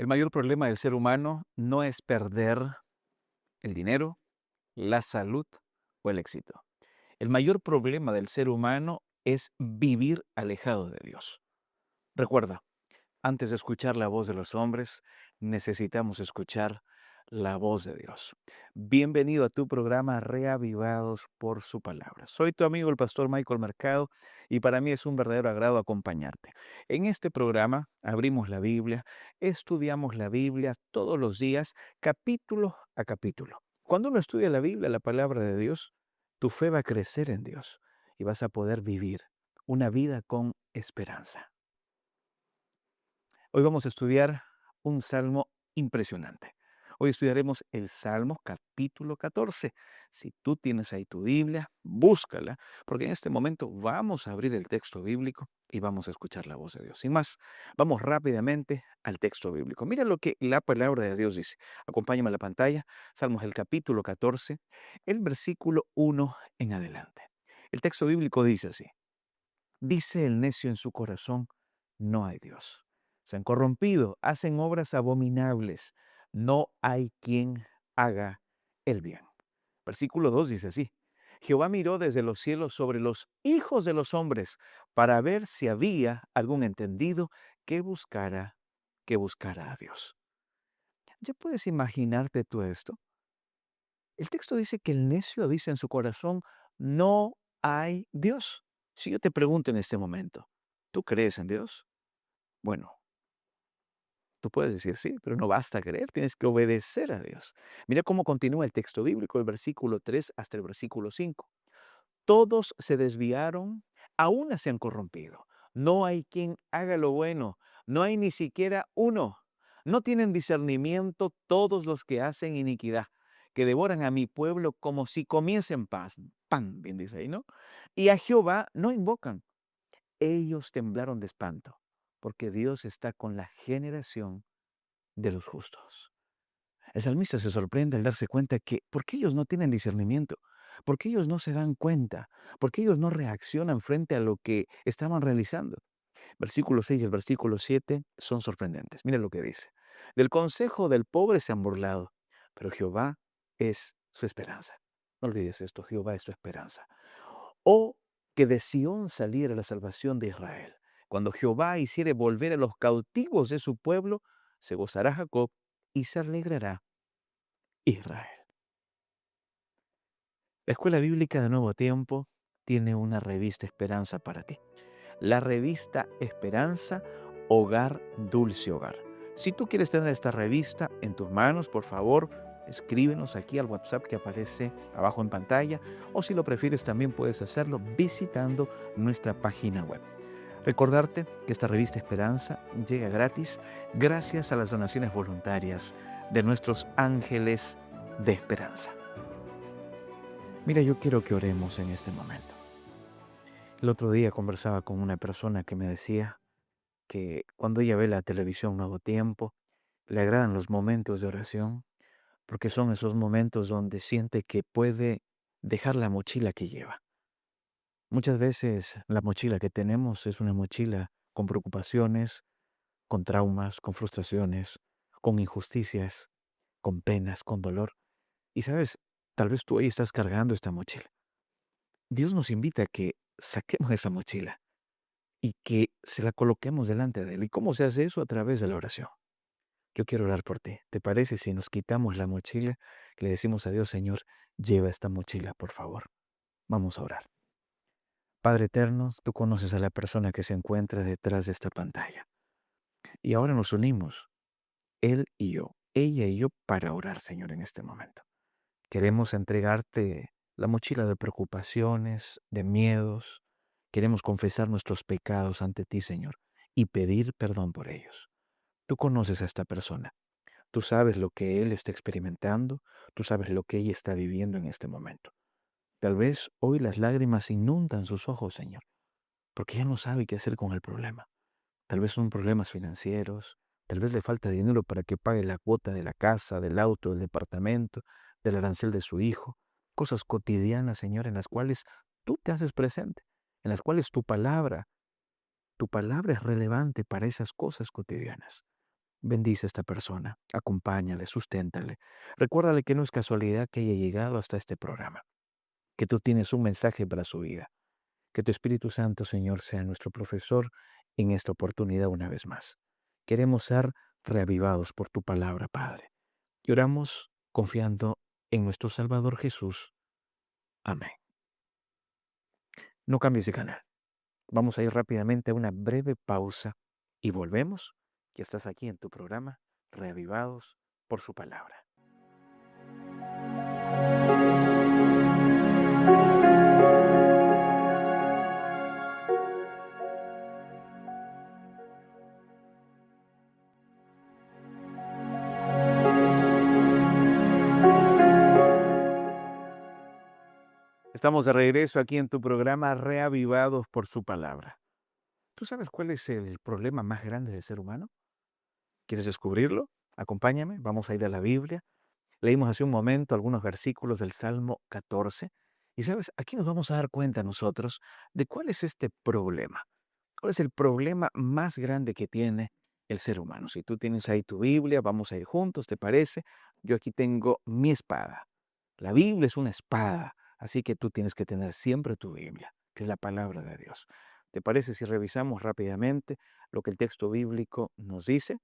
El mayor problema del ser humano no es perder el dinero, la salud o el éxito. El mayor problema del ser humano es vivir alejado de Dios. Recuerda, antes de escuchar la voz de los hombres, necesitamos escuchar la voz de Dios. Bienvenido a tu programa Reavivados por su palabra. Soy tu amigo el pastor Michael Mercado y para mí es un verdadero agrado acompañarte. En este programa abrimos la Biblia, estudiamos la Biblia todos los días, capítulo a capítulo. Cuando uno estudia la Biblia, la palabra de Dios, tu fe va a crecer en Dios y vas a poder vivir una vida con esperanza. Hoy vamos a estudiar un salmo impresionante. Hoy estudiaremos el Salmo capítulo 14. Si tú tienes ahí tu Biblia, búscala, porque en este momento vamos a abrir el texto bíblico y vamos a escuchar la voz de Dios. Sin más, vamos rápidamente al texto bíblico. Mira lo que la palabra de Dios dice. Acompáñame a la pantalla. Salmos el capítulo 14, el versículo 1 en adelante. El texto bíblico dice así. Dice el necio en su corazón, no hay Dios. Se han corrompido, hacen obras abominables. No hay quien haga el bien. Versículo 2 dice así. Jehová miró desde los cielos sobre los hijos de los hombres para ver si había algún entendido que buscara a Dios. ¿Ya puedes imaginarte tú esto? El texto dice que el necio dice en su corazón, no hay Dios. Si yo te pregunto en este momento, ¿tú crees en Dios? Bueno, tú puedes decir sí, pero no basta creer, tienes que obedecer a Dios. Mira cómo continúa el texto bíblico, el versículo 3 hasta el versículo 5. Todos se desviaron, aún se han corrompido. No hay quien haga lo bueno, no hay ni siquiera uno. No tienen discernimiento todos los que hacen iniquidad, que devoran a mi pueblo como si comiesen pan, bien dice ahí, ¿no? Y a Jehová no invocan. Ellos temblaron de espanto, porque Dios está con la generación de los justos. El salmista se sorprende al darse cuenta que, ¿por qué ellos no tienen discernimiento? ¿Por qué ellos no se dan cuenta? ¿Por qué ellos no reaccionan frente a lo que estaban realizando? Versículo 6 y el versículo 7 son sorprendentes. Mira lo que dice. Del consejo del pobre se han burlado, pero Jehová es su esperanza. No olvides esto, Jehová es tu esperanza. Oh, que de Sión saliera la salvación de Israel. Cuando Jehová hiciere volver a los cautivos de su pueblo, se gozará Jacob y se alegrará Israel. La Escuela Bíblica de Nuevo Tiempo tiene una revista Esperanza para ti. La revista Esperanza, Hogar, Dulce Hogar. Si tú quieres tener esta revista en tus manos, por favor, escríbenos aquí al WhatsApp que aparece abajo en pantalla, o si lo prefieres también puedes hacerlo visitando nuestra página web. Recordarte que esta revista Esperanza llega gratis gracias a las donaciones voluntarias de nuestros ángeles de esperanza. Mira, yo quiero que oremos en este momento. El otro día conversaba con una persona que me decía que cuando ella ve la televisión Nuevo Tiempo, le agradan los momentos de oración, porque son esos momentos donde siente que puede dejar la mochila que lleva. Muchas veces la mochila que tenemos es una mochila con preocupaciones, con traumas, con frustraciones, con injusticias, con penas, con dolor. Y sabes, tal vez tú hoy estás cargando esta mochila. Dios nos invita a que saquemos esa mochila y que se la coloquemos delante de Él. ¿Y cómo se hace eso? A través de la oración. Yo quiero orar por ti. ¿Te parece si nos quitamos la mochila, que le decimos a Dios, Señor, lleva esta mochila, por favor? Vamos a orar. Padre eterno, tú conoces a la persona que se encuentra detrás de esta pantalla. Y ahora nos unimos, Él y yo, ella y yo, para orar, Señor, en este momento. Queremos entregarte la mochila de preocupaciones, de miedos. Queremos confesar nuestros pecados ante ti, Señor, y pedir perdón por ellos. Tú conoces a esta persona. Tú sabes lo que él está experimentando. Tú sabes lo que ella está viviendo en este momento. Tal vez hoy las lágrimas inundan sus ojos, Señor, porque ella no sabe qué hacer con el problema. Tal vez son problemas financieros. Tal vez le falta dinero para que pague la cuota de la casa, del auto, del departamento, del arancel de su hijo. Cosas cotidianas, Señor, en las cuales tú te haces presente, en las cuales tu palabra es relevante para esas cosas cotidianas. Bendice a esta persona, acompáñale, susténtale. Recuérdale que no es casualidad que haya llegado hasta este programa, que tú tienes un mensaje para su vida. Que tu Espíritu Santo, Señor, sea nuestro profesor en esta oportunidad una vez más. Queremos ser reavivados por tu palabra, Padre. Y oramos confiando en nuestro Salvador Jesús. Amén. No cambies de canal. Vamos a ir rápidamente a una breve pausa y volvemos. Ya estás aquí en tu programa, Reavivados por su palabra. Estamos de regreso aquí en tu programa, Reavivados por su palabra. ¿Tú sabes cuál es el problema más grande del ser humano? ¿Quieres descubrirlo? Acompáñame, vamos a ir a la Biblia. Leímos hace un momento algunos versículos del Salmo 14. Y sabes, aquí nos vamos a dar cuenta nosotros de cuál es este problema. ¿Cuál es el problema más grande que tiene el ser humano? Si tú tienes ahí tu Biblia, vamos a ir juntos, ¿te parece? Yo aquí tengo mi espada. La Biblia es una espada, así que tú tienes que tener siempre tu Biblia, que es la palabra de Dios. ¿Te parece si revisamos rápidamente lo que el texto bíblico nos dice?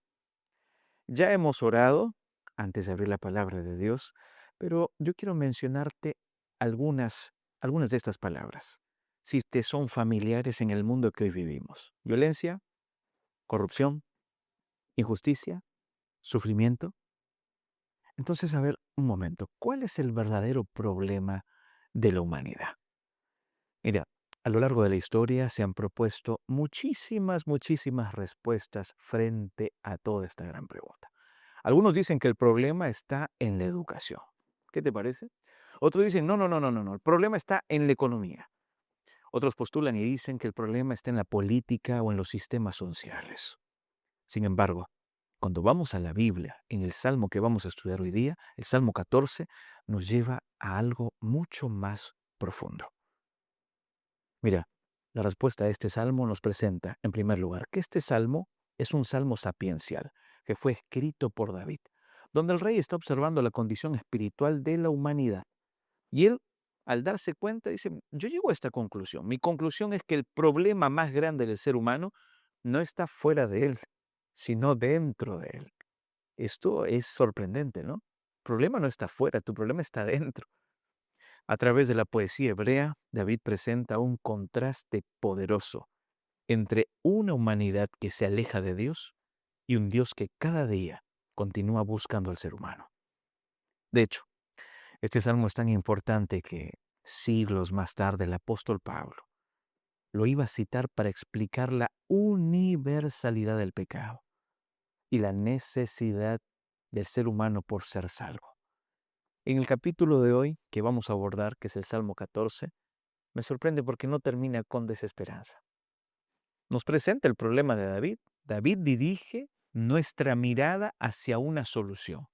Ya hemos orado antes de abrir la palabra de Dios, pero yo quiero mencionarte algunas de estas palabras, si te son familiares en el mundo que hoy vivimos. Violencia, corrupción, injusticia, sufrimiento. Entonces, a ver, un momento, ¿cuál es el verdadero problema de la humanidad? Mira, a lo largo de la historia se han propuesto muchísimas respuestas frente a toda esta gran pregunta. Algunos dicen que el problema está en la educación. ¿Qué te parece? Otros dicen, no, el problema está en la economía. Otros postulan y dicen que el problema está en la política o en los sistemas sociales. Sin embargo, cuando vamos a la Biblia, en el Salmo que vamos a estudiar hoy día, el Salmo 14, nos lleva a algo mucho más profundo. Mira, la respuesta a este salmo nos presenta, en primer lugar, que este salmo es un salmo sapiencial, que fue escrito por David, donde el rey está observando la condición espiritual de la humanidad. Y él, al darse cuenta, dice, yo llego a esta conclusión. Mi conclusión es que el problema más grande del ser humano no está fuera de él, sino dentro de él. Esto es sorprendente, ¿no? El problema no está fuera, tu problema está dentro. A través de la poesía hebrea, David presenta un contraste poderoso entre una humanidad que se aleja de Dios y un Dios que cada día continúa buscando al ser humano. De hecho, este salmo es tan importante que siglos más tarde el apóstol Pablo lo iba a citar para explicar la universalidad del pecado y la necesidad del ser humano por ser salvo. En el capítulo de hoy que vamos a abordar, que es el Salmo 14, me sorprende porque no termina con desesperanza. Nos presenta el problema de David. David dirige nuestra mirada hacia una solución,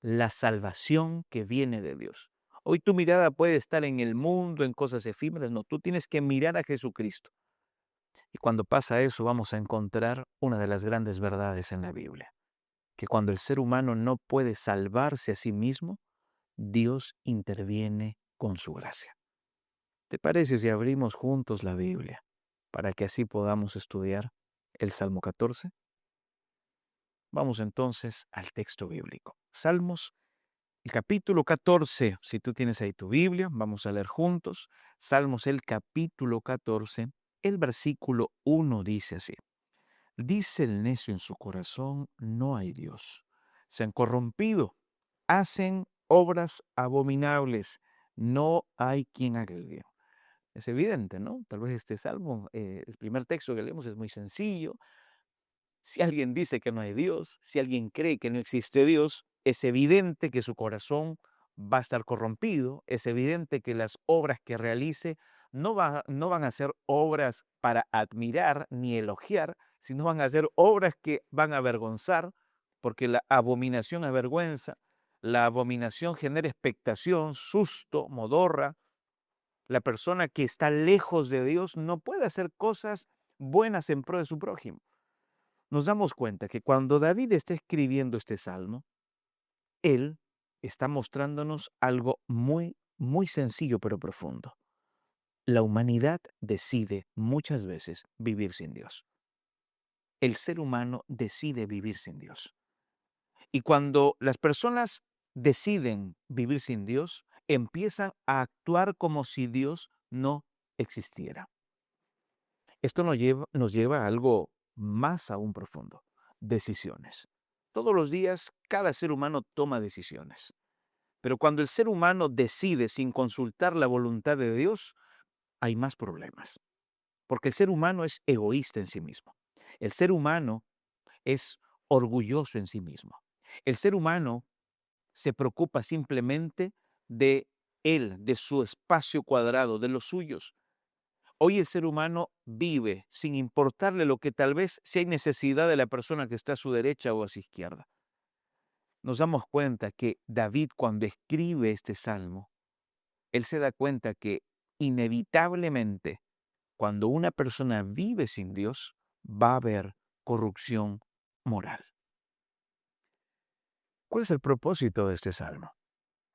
la salvación que viene de Dios. Hoy tu mirada puede estar en el mundo, en cosas efímeras. No, tú tienes que mirar a Jesucristo. Y cuando pasa eso, vamos a encontrar una de las grandes verdades en la Biblia, que cuando el ser humano no puede salvarse a sí mismo, Dios interviene con su gracia. ¿Te parece si abrimos juntos la Biblia para que así podamos estudiar el Salmo 14? Vamos entonces al texto bíblico. Salmos, el capítulo 14. Si tú tienes ahí tu Biblia, vamos a leer juntos. Salmos, el capítulo 14, el versículo 1 dice así. Dice el necio en su corazón, no hay Dios. Se han corrompido, hacen obras abominables. No hay quien haga el bien. Es evidente, ¿no? Tal vez este salmo, el primer texto que leemos es muy sencillo. Si alguien dice que no hay Dios, si alguien cree que no existe Dios, es evidente que su corazón va a estar corrompido, es evidente que las obras que realice no van a ser obras para admirar ni elogiar, sino van a ser obras que van a avergonzar, porque la abominación avergüenza, la abominación genera expectación, susto, modorra. La persona que está lejos de Dios no puede hacer cosas buenas en pro de su prójimo. nos damos cuenta que cuando David está escribiendo este salmo, él está mostrándonos algo muy, muy sencillo pero profundo. La humanidad decide muchas veces vivir sin Dios. El ser humano decide vivir sin Dios. Y cuando las personas deciden vivir sin Dios, empiezan a actuar como si Dios no existiera. Esto nos lleva a algo más aún profundo, decisiones. Todos los días, cada ser humano toma decisiones. Pero cuando el ser humano decide sin consultar la voluntad de Dios, hay más problemas. Porque el ser humano es egoísta en sí mismo. El ser humano es orgulloso en sí mismo. El ser humano se preocupa simplemente de él, de su espacio cuadrado, de los suyos. Hoy el ser humano vive sin importarle lo que tal vez si hay necesidad de la persona que está a su derecha o a su izquierda. Nos damos cuenta que David, cuando escribe este salmo, él se da cuenta que inevitablemente cuando una persona vive sin Dios va a haber corrupción moral. ¿Cuál es el propósito de este salmo?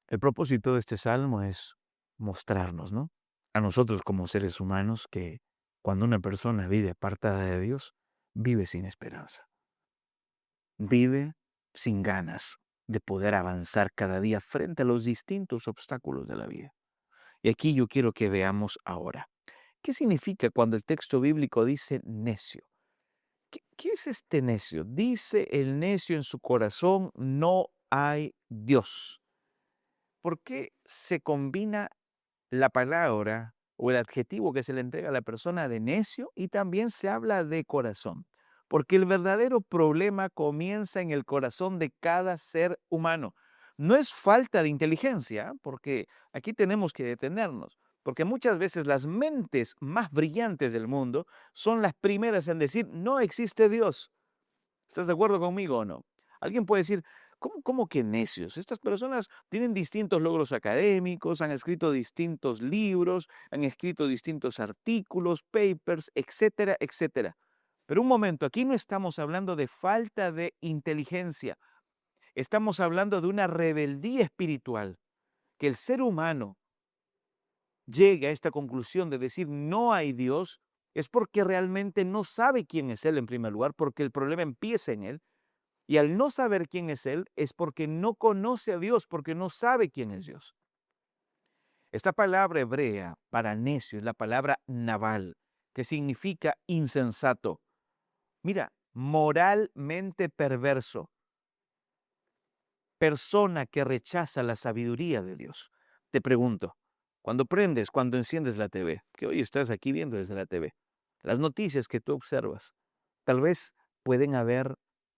El propósito de este salmo es mostrarnos, ¿no? A nosotros como seres humanos que cuando una persona vive apartada de Dios, vive sin esperanza, vive sin ganas de poder avanzar cada día frente a los distintos obstáculos de la vida. Y aquí yo quiero que veamos ahora, ¿qué significa cuando el texto bíblico dice necio? ¿Qué es este necio? Dice el necio en su corazón, no hay Dios. ¿Por qué se combina la palabra o el adjetivo que se le entrega a la persona de necio y también se habla de corazón? Porque el verdadero problema comienza en el corazón de cada ser humano. No es falta de inteligencia, porque aquí tenemos que detenernos, porque muchas veces las mentes más brillantes del mundo son las primeras en decir, no existe Dios. ¿Estás de acuerdo conmigo o no? Alguien puede decir, ¿cómo que necios? Estas personas tienen distintos logros académicos, han escrito distintos libros, han escrito distintos artículos, papers, etcétera, etcétera. Pero un momento, aquí no estamos hablando de falta de inteligencia, estamos hablando de una rebeldía espiritual, que el ser humano llegue a esta conclusión de decir no hay Dios, es porque realmente no sabe quién es Él en primer lugar, porque el problema empieza en Él. Y al no saber quién es Él, es porque no conoce a Dios, porque no sabe quién es Dios. Esta palabra hebrea para necio es la palabra naval, que significa insensato. Mira, moralmente perverso, persona que rechaza la sabiduría de Dios. Te pregunto, cuando enciendes la TV, que hoy estás aquí viendo desde la TV, las noticias que tú observas, tal vez pueden haber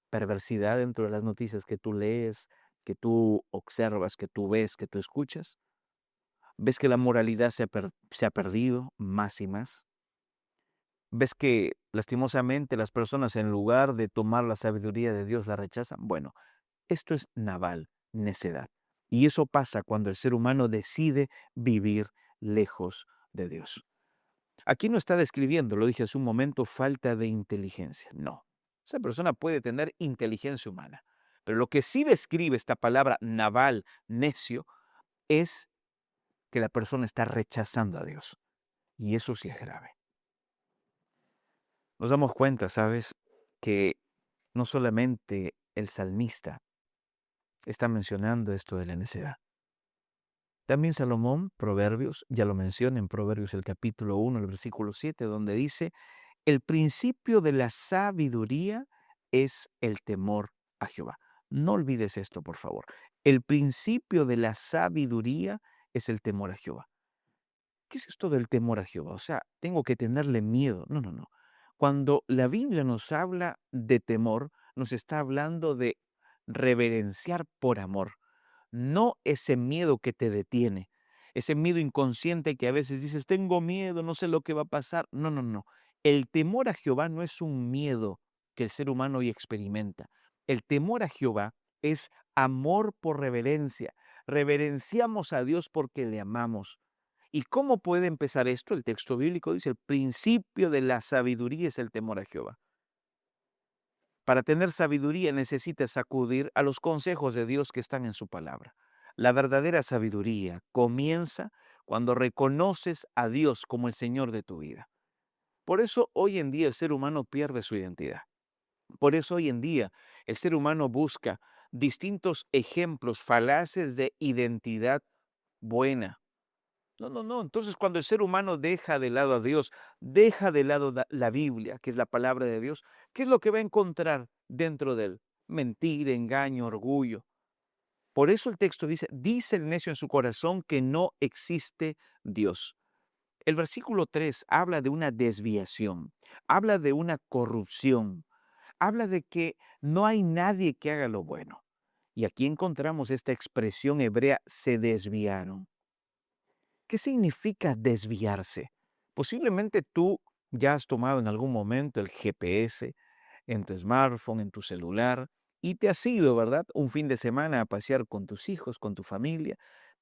perversidad dentro de las noticias que tú lees, que tú observas, que tú ves, que tú escuchas. ¿Ves que la moralidad se ha perdido más y más? ¿Ves que lastimosamente las personas en lugar de tomar la sabiduría de Dios la rechazan? Bueno, esto es naval, necedad. Y eso pasa cuando el ser humano decide vivir lejos de Dios. Aquí no está describiendo, lo dije hace un momento, falta de inteligencia. No. Esa persona puede tener inteligencia humana. Pero lo que sí describe esta palabra naval, necio, es que la persona está rechazando a Dios. Y eso sí es grave. Nos damos cuenta, ¿sabes? Que no solamente el salmista está mencionando esto de la necedad. También Salomón, Proverbios, ya lo menciona en Proverbios el capítulo 1, el versículo 7, donde dice, el principio de la sabiduría es el temor a Jehová. No olvides esto, por favor. El principio de la sabiduría es el temor a Jehová. ¿Qué es esto del temor a Jehová? O sea, tengo que tenerle miedo. No, no, no. Cuando la Biblia nos habla de temor, nos está hablando de reverenciar por amor, no ese miedo que te detiene, ese miedo inconsciente que a veces dices, tengo miedo, no sé lo que va a pasar. No, no, no. El temor a Jehová no es un miedo que el ser humano hoy experimenta. El temor a Jehová es amor por reverencia. Reverenciamos a Dios porque le amamos. ¿Y cómo puede empezar esto? El texto bíblico dice, el principio de la sabiduría es el temor a Jehová. Para tener sabiduría necesitas acudir a los consejos de Dios que están en su palabra. La verdadera sabiduría comienza cuando reconoces a Dios como el Señor de tu vida. Por eso hoy en día el ser humano pierde su identidad. Por eso hoy en día el ser humano busca distintos ejemplos falaces de identidad buena. No, no, no. Entonces, cuando el ser humano deja de lado a Dios, deja de lado la Biblia, que es la palabra de Dios, ¿qué es lo que va a encontrar dentro de él? Mentira, engaño, orgullo. Por eso el texto dice el necio en su corazón que no existe Dios. El versículo 3 habla de una desviación, habla de una corrupción, habla de que no hay nadie que haga lo bueno. Y aquí encontramos esta expresión hebrea, se desviaron. ¿Qué significa desviarse? Posiblemente tú ya has tomado en algún momento el GPS en tu smartphone, en tu celular, y te has ido, ¿verdad? Un fin de semana a pasear con tus hijos, con tu familia,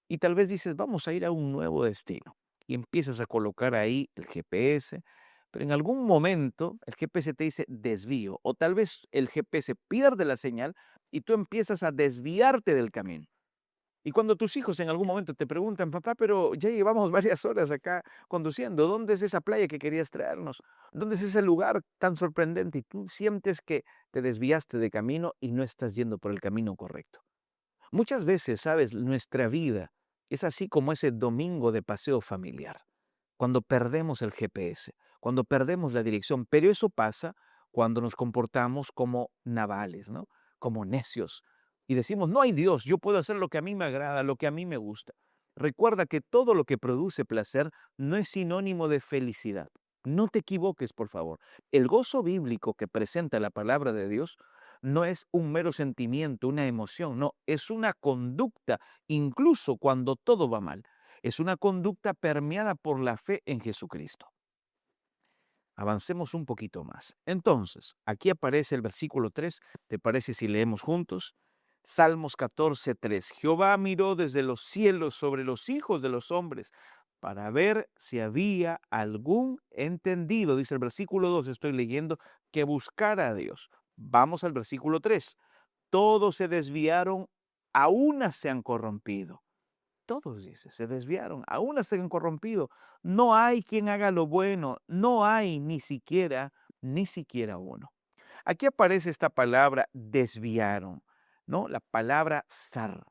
y tal vez dices, vamos a ir a un nuevo destino. Y empiezas a colocar ahí el GPS, pero en algún momento el GPS te dice desvío, o tal vez el GPS pierde la señal y tú empiezas a desviarte del camino. Y cuando tus hijos en algún momento te preguntan, papá, pero ya llevamos varias horas acá conduciendo, ¿dónde es esa playa que querías traernos? ¿Dónde es ese lugar tan sorprendente? Y tú sientes que te desviaste de camino y no estás yendo por el camino correcto. Muchas veces, sabes, nuestra vida es así como ese domingo de paseo familiar, cuando perdemos el GPS, cuando perdemos la dirección, pero eso pasa cuando nos comportamos como navales, ¿no? Como necios. Y decimos, no hay Dios, yo puedo hacer lo que a mí me agrada, lo que a mí me gusta. Recuerda que todo lo que produce placer no es sinónimo de felicidad. No te equivoques, por favor. El gozo bíblico que presenta la palabra de Dios no es un mero sentimiento, una emoción, no, es una conducta, incluso cuando todo va mal. Es una conducta permeada por la fe en Jesucristo. Avancemos un poquito más. Entonces, aquí aparece el versículo 3. ¿Te parece si leemos juntos? Salmos 14:3. Jehová miró desde los cielos sobre los hijos de los hombres para ver si había algún entendido, dice el versículo 2, estoy leyendo, que buscara a Dios. Vamos al versículo 3. Todos se desviaron, a una se han corrompido. Todos, dice, se desviaron, aún se han corrompido. No hay quien haga lo bueno, no hay ni siquiera uno. Aquí aparece esta palabra desviaron, ¿no? La palabra zar,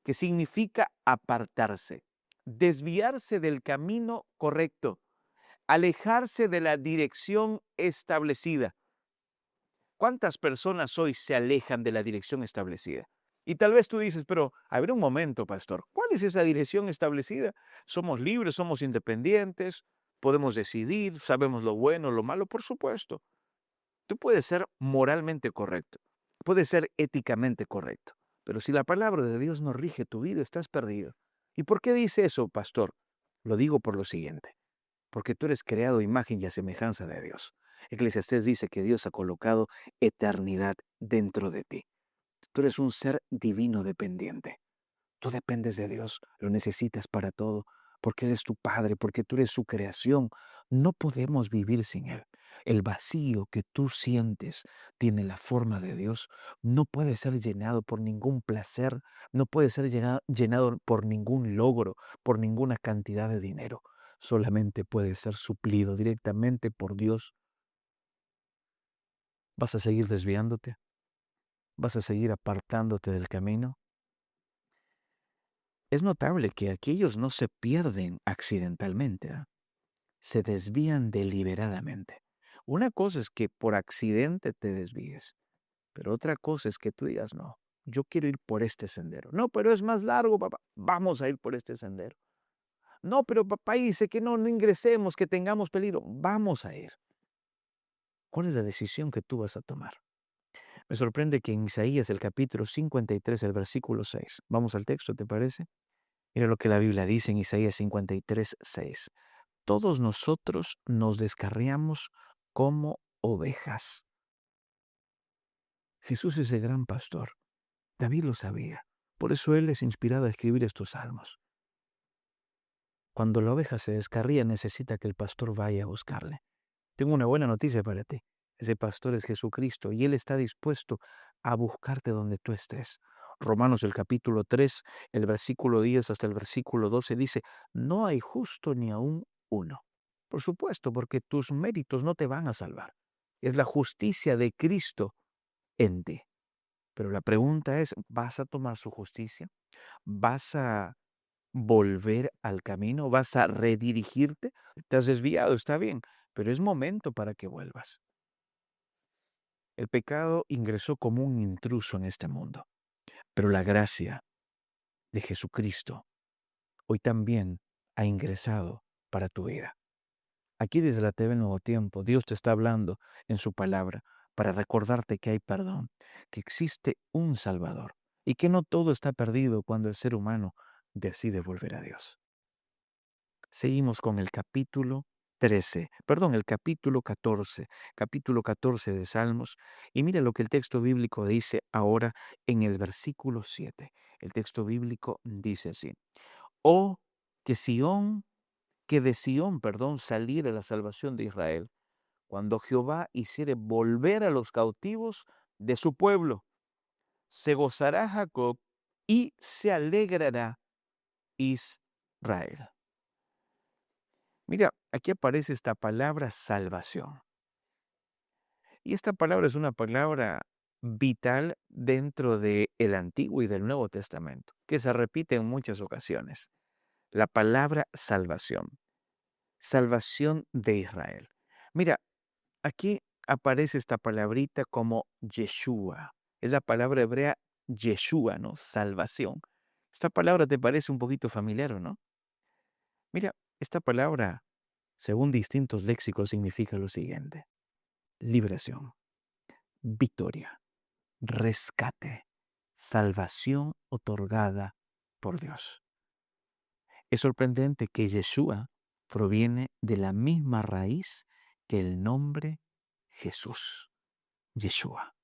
que significa apartarse, desviarse del camino correcto, alejarse de la dirección establecida. ¿Cuántas personas hoy se alejan de la dirección establecida? Y tal vez tú dices, pero a ver un momento, pastor, ¿cuál es esa dirección establecida? Somos libres, somos independientes, podemos decidir, sabemos lo bueno, lo malo, por supuesto. Tú puedes ser moralmente correcto, puedes ser éticamente correcto, pero si la palabra de Dios no rige tu vida, estás perdido. ¿Y por qué dice eso, pastor? Lo digo por lo siguiente, porque tú eres creado a imagen y a semejanza de Dios. Eclesiastés dice que Dios ha colocado eternidad dentro de ti. Tú eres un ser divino dependiente. Tú dependes de Dios, lo necesitas para todo, porque Él es tu Padre, porque tú eres su creación. No podemos vivir sin Él. El vacío que tú sientes tiene la forma de Dios. No puede ser llenado por ningún placer, no puede ser llenado por ningún logro, por ninguna cantidad de dinero. Solamente puede ser suplido directamente por Dios. ¿Vas a seguir desviándote? ¿Vas a seguir apartándote del camino? Es notable que aquellos no se pierden accidentalmente, ¿ah? Se desvían deliberadamente. Una cosa es que por accidente te desvíes, pero otra cosa es que tú digas, no, yo quiero ir por este sendero. No, pero es más largo, papá. Vamos a ir por este sendero. No, pero papá dice que no ingresemos, que tengamos peligro. Vamos a ir. ¿Cuál es la decisión que tú vas a tomar? Me sorprende que en Isaías, el capítulo 53, el versículo 6. Vamos al texto, ¿te parece? Mira lo que la Biblia dice en Isaías 53:6. Todos nosotros nos descarriamos como ovejas. Jesús es el gran pastor. David lo sabía. Por eso él es inspirado a escribir estos salmos. Cuando la oveja se descarría, necesita que el pastor vaya a buscarle. Tengo una buena noticia para ti. Ese pastor es Jesucristo y Él está dispuesto a buscarte donde tú estés. Romanos el capítulo 3, el versículo 10 hasta el versículo 12 dice, no hay justo ni aún uno. Por supuesto, porque tus méritos no te van a salvar. Es la justicia de Cristo en ti. Pero la pregunta es, ¿vas a tomar su justicia? ¿Vas a volver al camino? ¿Vas a redirigirte? Te has desviado, está bien, pero es momento para que vuelvas. El pecado ingresó como un intruso en este mundo, pero la gracia de Jesucristo hoy también ha ingresado para tu vida. Aquí desde la TV Nuevo Tiempo, Dios te está hablando en su palabra para recordarte que hay perdón, que existe un Salvador y que no todo está perdido cuando el ser humano decide volver a Dios. Seguimos con el capítulo 14 de Salmos, y mira lo que el texto bíblico dice ahora en el versículo 7. El texto bíblico dice así: Oh, que Sión, que de Sión, perdón, saliera la salvación de Israel, cuando Jehová hiciere volver a los cautivos de su pueblo. Se gozará Jacob y se alegrará Israel. Mira, aquí aparece esta palabra salvación. Y esta palabra es una palabra vital dentro del Antiguo y del Nuevo Testamento, que se repite en muchas ocasiones. La palabra salvación, salvación de Israel. Mira, aquí aparece esta palabrita como Yeshua. Es la palabra hebrea Yeshua, ¿no? Salvación. Esta palabra te parece un poquito familiar, ¿o no? Mira, esta palabra, según distintos léxicos, significa lo siguiente: liberación, victoria, rescate, salvación otorgada por Dios. Es sorprendente que Yeshua proviene de la misma raíz que el nombre Jesús. Yeshua.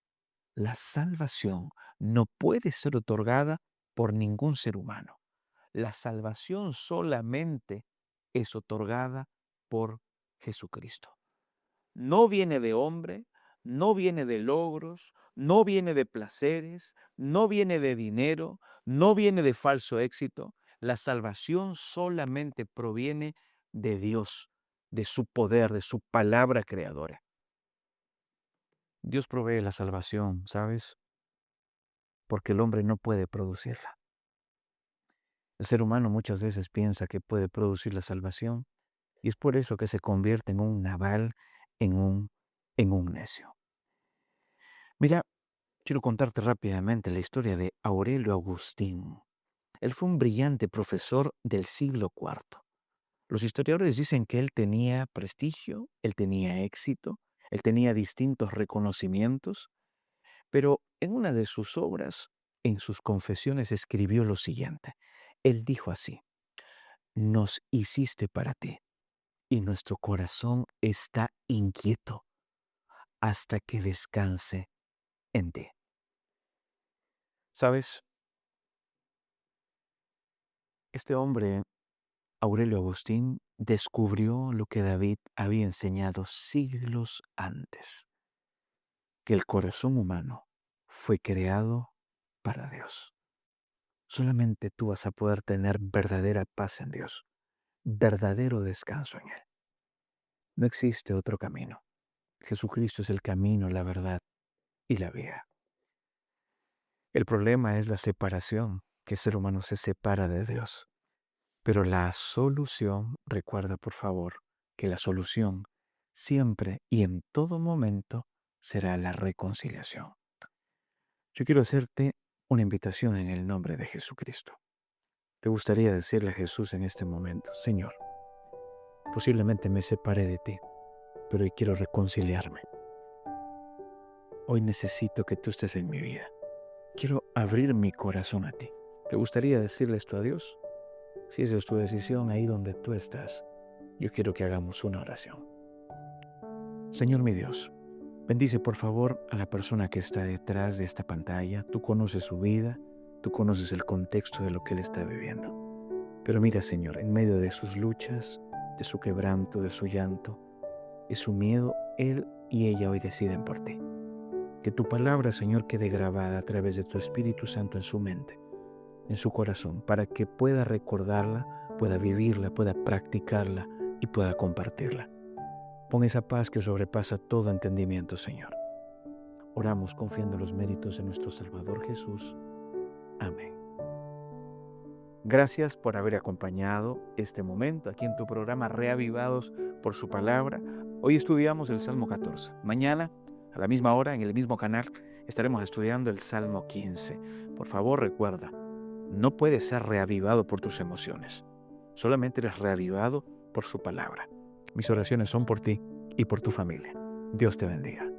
La salvación no puede ser otorgada por ningún ser humano. La salvación solamente es otorgada por Jesucristo. No viene de hombre, no viene de logros, no viene de placeres, no viene de dinero, no viene de falso éxito. La salvación solamente proviene de Dios, de su poder, de su palabra creadora. Dios provee la salvación, ¿sabes? Porque el hombre no puede producirla. El ser humano muchas veces piensa que puede producir la salvación y es por eso que se convierte en un naval, en un necio. Mira, quiero contarte rápidamente la historia de Aurelio Agustín. Él fue un brillante profesor del siglo IV. Los historiadores dicen que él tenía prestigio, él tenía éxito, él tenía distintos reconocimientos, pero en una de sus obras, en sus confesiones, escribió lo siguiente. Él dijo así: nos hiciste para ti, y nuestro corazón está inquieto hasta que descanse en ti. ¿Sabes? Este hombre, Aurelio Agustín, descubrió lo que David había enseñado siglos antes, que el corazón humano fue creado para Dios. Solamente tú vas a poder tener verdadera paz en Dios, verdadero descanso en Él. No existe otro camino. Jesucristo es el camino, la verdad y la vida. El problema es la separación, que el ser humano se separa de Dios. Pero la solución, recuerda por favor, que la solución siempre y en todo momento será la reconciliación. Yo quiero hacerte una invitación en el nombre de Jesucristo. ¿Te gustaría decirle a Jesús en este momento: Señor, posiblemente me separé de ti, pero hoy quiero reconciliarme? Hoy necesito que tú estés en mi vida. Quiero abrir mi corazón a ti. ¿Te gustaría decirle esto a Dios? Si esa es tu decisión, ahí donde tú estás, yo quiero que hagamos una oración. Señor mi Dios, bendice por favor a la persona que está detrás de esta pantalla. Tú conoces su vida, tú conoces el contexto de lo que él está viviendo. Pero mira, Señor, en medio de sus luchas, de su quebranto, de su llanto, de su miedo, él y ella hoy deciden por ti. Que tu palabra, Señor, quede grabada a través de tu Espíritu Santo en su mente, en su corazón, para que pueda recordarla, pueda vivirla, pueda practicarla y pueda compartirla. Pon esa paz que sobrepasa todo entendimiento, Señor. Oramos confiando en los méritos de nuestro Salvador Jesús. Amén. Gracias por haber acompañado este momento aquí en tu programa Reavivados por su palabra. Hoy estudiamos el Salmo 14. Mañana, a la misma hora, en el mismo canal, estaremos estudiando el Salmo 15. Por favor, recuerda, no puedes ser reavivado por tus emociones. Solamente eres reavivado por su palabra. Mis oraciones son por ti y por tu familia. Dios te bendiga.